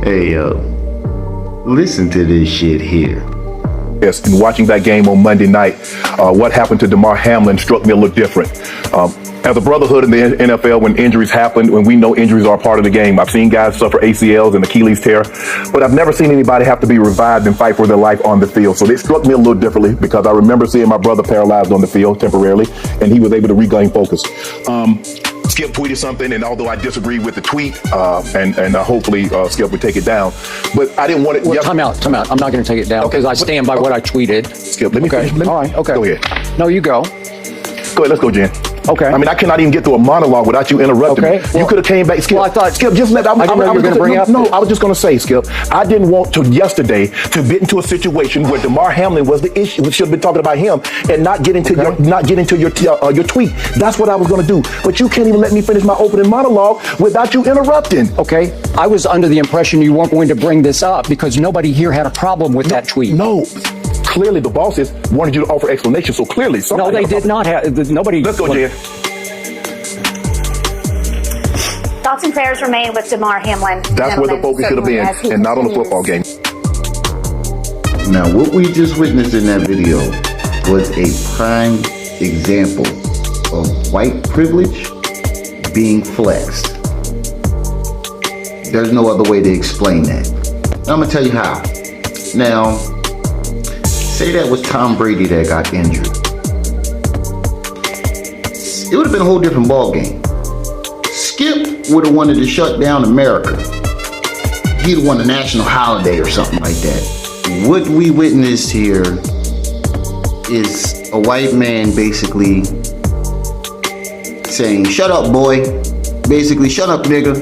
Hey, listen to this shit here. Yes, and watching that game on Monday night, what happened to Damar Hamlin struck me a little different. As a brotherhood in the NFL, when injuries happen, when we know injuries are a part of the game, I've seen guys suffer ACLs and Achilles tear, but I've never seen anybody have to be revived and fight for their life on the field. So it struck me a little differently because I remember seeing my brother paralyzed on the field temporarily, and he was able to regain focus. Skip tweeted something, and although I disagree with the tweet, and hopefully Skip would take it down, but I didn't want it. Well, time out. I'm not going to take it down because I stand by what I tweeted. Skip, let me finish. All right, okay. Go ahead. No, you go. Go ahead, let's go, Jen. Okay. I mean, I cannot even get through a monologue without you interrupting me. Well, you could have came back, Skip. Well, I thought, Skip, just let. I didn't know you were going to bring up. No, I was just going to say, Skip. I didn't want to yesterday to get into a situation where Damar Hamlin was the issue. We should have been talking about him and not get into your tweet. That's what I was going to do. But you can't even let me finish my opening monologue without you interrupting. Okay. I was under the impression you weren't going to bring this up because nobody here had a problem with that tweet. No. Clearly, the bosses wanted you to offer explanations. So clearly, no, they did not have. Nobody. Let's go, Jen. Thoughts and prayers remain with Damar Hamlin. That's where the focus should have been, and not on the football game. Now, what we just witnessed in that video was a prime example of white privilege being flexed. There's no other way to explain that. Now, I'm going to tell you how. Now, say that was Tom Brady that got injured. It would have been a whole different ball game. Skip would have wanted to shut down America. He'd won a national holiday or something like that. What we witnessed here is a white man basically saying, "Shut up, boy." Basically, "Shut up, nigga."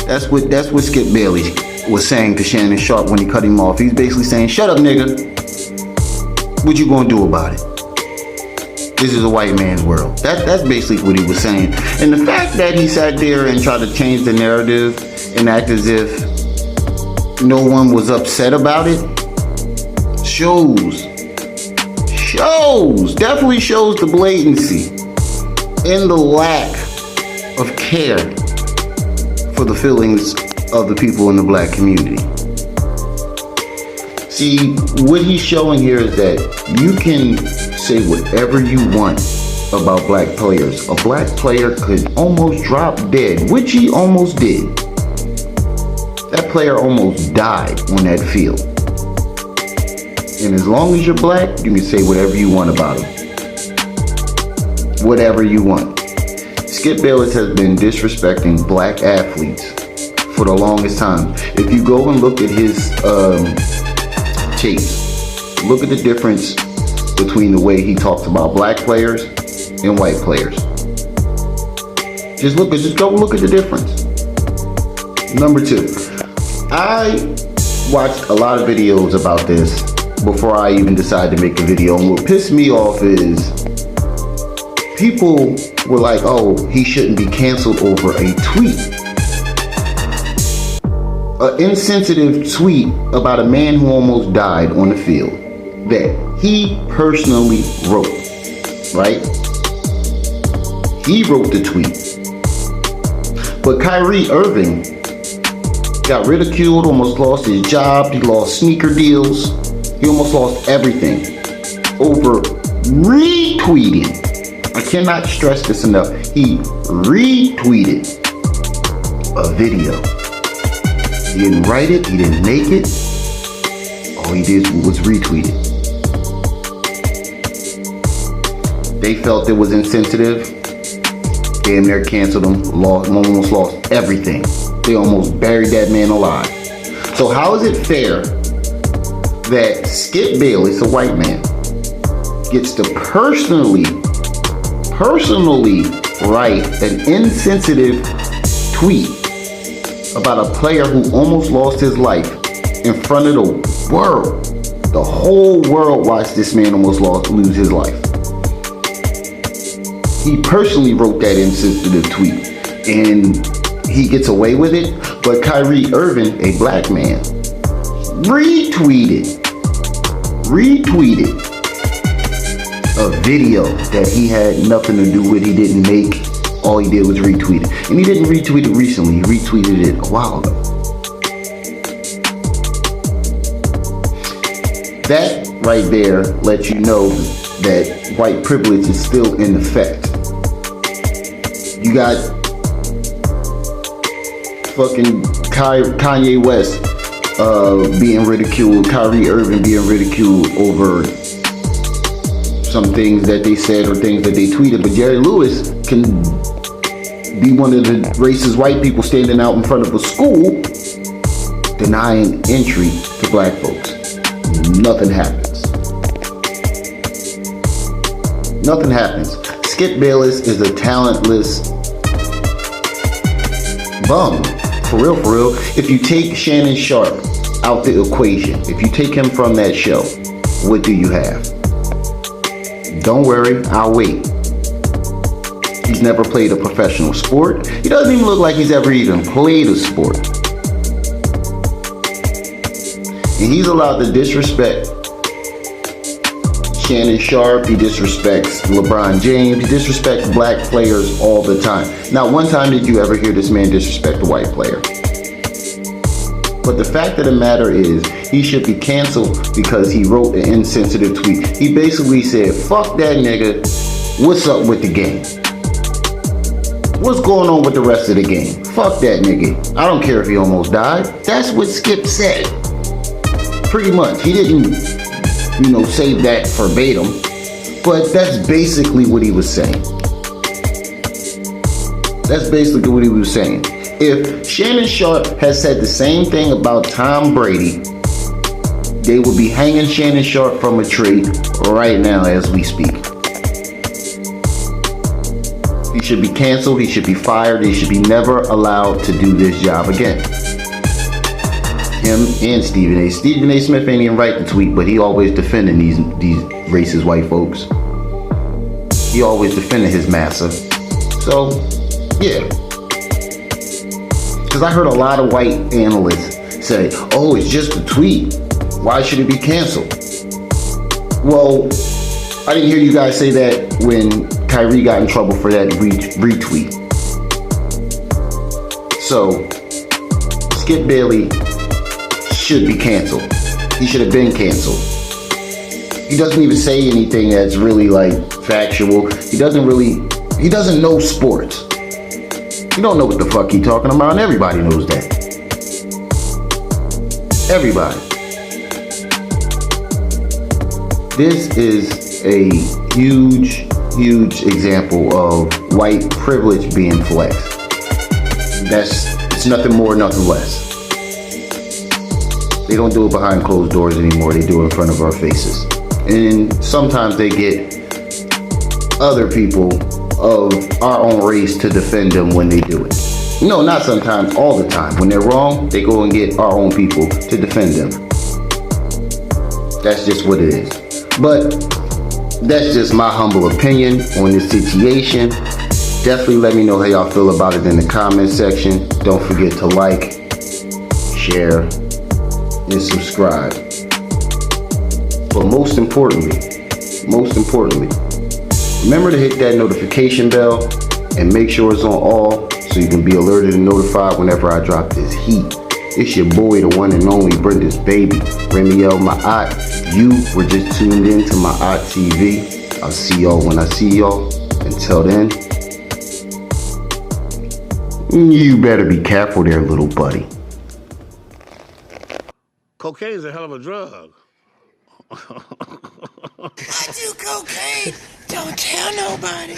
That's what Skip Bayless was saying to Shannon Sharpe when he cut him off. He's basically saying, "Shut up, nigga. What you gonna do about it? This is a white man's world." That's basically what he was saying. And the fact that he sat there and tried to change the narrative and act as if no one was upset about it definitely shows the blatancy and the lack of care for the feelings of the people in the black community. See, what he's showing here is that you can say whatever you want about black players. A black player could almost drop dead, which he almost did. That player almost died on that field. And as long as you're black, you can say whatever you want about him. Whatever you want. Skip Bayless has been disrespecting black athletes for the longest time. If you go and look at his tapes, look at the difference between the way he talks about black players and white players. Just go look at the difference. Number two, I watched a lot of videos about this before I even decided to make a video. And what pissed me off is people were like, "Oh, he shouldn't be canceled over a tweet." An insensitive tweet about a man who almost died on the field that he personally wrote, right? He wrote the tweet. But Kyrie Irving got ridiculed, almost lost his job, he lost sneaker deals, he almost lost everything over retweeting. I cannot stress this enough. He retweeted a video. He didn't write it, he didn't make it. All he did was retweet it. They felt it was insensitive. Damn near canceled him, almost lost everything. They almost buried that man alive. So how is it fair that Skip Bayless, a white man, gets to personally write an insensitive tweet about a player who almost lost his life in front of the world? The whole world watched this man almost lose his life. He personally wrote that insensitive tweet and he gets away with it. But Kyrie Irving, a black man, retweeted a video that he had nothing to do with, he didn't make, All he did was retweet it. And he didn't retweet it recently. He retweeted it a while ago. That right there lets you know that white privilege is still in effect. You got fucking Kanye West being ridiculed, Kyrie Irving being ridiculed over some things that they said or things that they tweeted, but Jerry Lewis can be one of the racist white people standing out in front of a school denying entry to black folks. Nothing happens. Nothing happens. Skip Bayless is a talentless bum. For real, for real. If you take Shannon Sharpe out the equation, if you take him from that show, what do you have? Don't worry, I'll wait. He's never played a professional sport. He doesn't even look like he's ever even played a sport. And he's allowed to disrespect Shannon Sharpe. He disrespects LeBron James. He disrespects black players all the time. Not one time did you ever hear this man disrespect a white player. But the fact of the matter is, he should be canceled because he wrote an insensitive tweet. He basically said, fuck that nigga, what's up with the game? What's going on with the rest of the game? Fuck that nigga. I don't care if he almost died. That's what Skip said. Pretty much. He didn't, say that verbatim, but that's basically what he was saying. That's basically what he was saying. If Shannon Sharpe has said the same thing about Tom Brady, they would be hanging Shannon Sharpe from a tree right now as we speak. He should be canceled. He should be fired. He should be never allowed to do this job again. Him and Stephen A. Stephen A. Smith ain't even write the tweet, but he always defending these racist white folks. He always defending his massa. So, yeah. Because I heard a lot of white analysts say, oh, it's just a tweet. Why should it be canceled? Well, I didn't hear you guys say that when Kyrie got in trouble for that retweet. So, Skip Bayless should be canceled. He should have been canceled. He doesn't even say anything that's really factual. He doesn't know sports. You don't know what the fuck he's talking about, and everybody knows that. Everybody. This is a huge example of white privilege being flexed. It's nothing more, nothing less. They don't do it behind closed doors anymore. They do it in front of our faces. And sometimes they get other people of our own race to defend them when they do it. No, not sometimes, all the time. When they're wrong, they go and get our own people to defend them. That's just what it is. But that's just my humble opinion on this situation. Definitely let me know how y'all feel about it in the comment section. Don't forget to like, share, and subscribe. But most importantly, remember to hit that notification bell and make sure it's on all so you can be alerted and notified whenever I drop this heat. It's your boy, the one and only Brenda's baby, Remiel Ma'at. You were just tuned in to Ma'at TV. I'll see y'all when I see y'all. Until then, you better be careful there, little buddy. Cocaine's a hell of a drug. I do cocaine. Don't tell nobody.